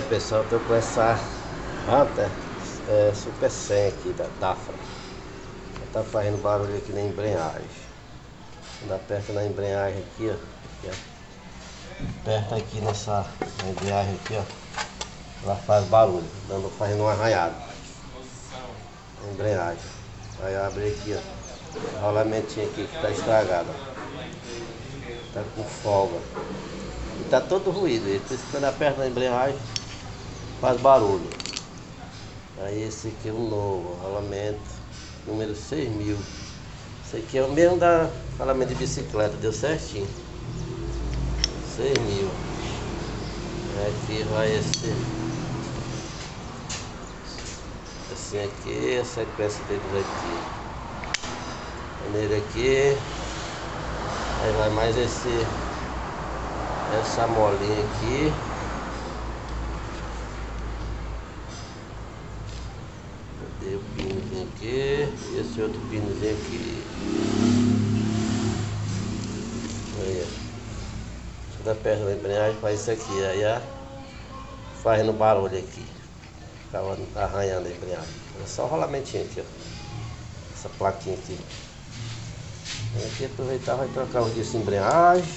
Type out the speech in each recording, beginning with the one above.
Pessoal, eu tô com essa Hunter Super 100 aqui da Dafra. Ela tá fazendo barulho aqui na embreagem. Quando aperta na embreagem aqui, ó, aperta aqui nessa embreagem aqui, ó, ela faz barulho, fazendo um arranhado na embreagem. Aí eu abri aqui, ó, o rolamentinho aqui que tá estragado, ó. Tá com folga e tá todo ruído. Por isso que quando aperta na embreagem faz barulho. Aí esse aqui é um novo rolamento, número 6000. Esse aqui é o mesmo da rolamento de bicicleta, deu certinho. 6000. Aqui vai esse aqui, a sequência deles aqui. Nele aqui. Aí vai mais essa molinha aqui. Cadê o pinozinho aqui? E esse outro pinozinho aqui. Aí, ó. Toda perna da embreagem faz isso aqui. Aí fazendo barulho aqui. Ficava arranhando a embreagem. É só o rolamentinho aqui, ó. Essa plaquinha aqui. Aqui aproveitar, vai trocar o disco de embreagem.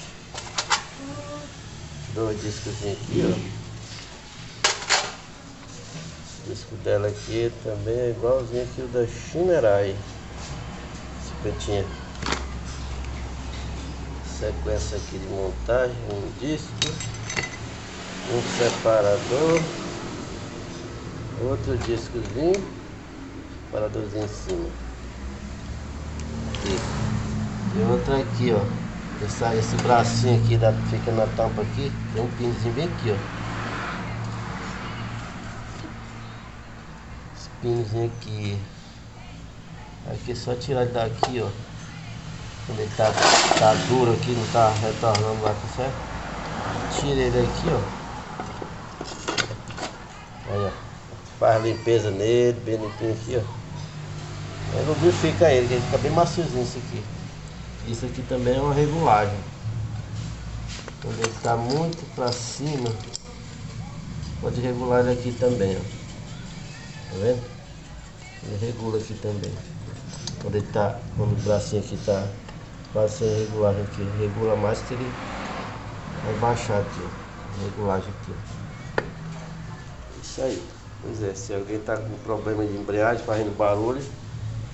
Dois discos aqui, ó. O disco dela aqui também é igualzinho aqui o da Shinerai. Cinquentinha. Sequência aqui de montagem, um disco, um separador, outro discozinho, separadorzinho em cima. Aqui. E outra aqui, ó. Esse bracinho aqui fica na tampa aqui, tem um pinozinho bem aqui, ó. Esse pinozinho aqui. Aqui é só tirar ele daqui, ó. Quando ele tá duro aqui, não tá retornando lá, tá certo? Tira ele aqui, ó. Aí, ó. Faz a limpeza nele, bem limpinho aqui, ó. Aí lubrifica ele, que ele fica bem maciozinho isso aqui. Isso aqui também é uma regulagem. Quando ele está muito para cima, pode regular ele aqui também, ó. Tá vendo? Ele regula aqui também. Quando o bracinho aqui tá quase sem regulagem aqui, ele regula mais que ele vai baixar aqui, ó. Regulagem aqui, ó. Isso aí. Pois é, se alguém tá com problema de embreagem, fazendo barulho,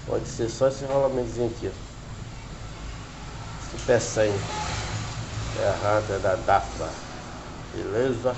pode ser só esse rolamentozinho aqui, ó. Super 100 é a Hunter da Dafra, beleza?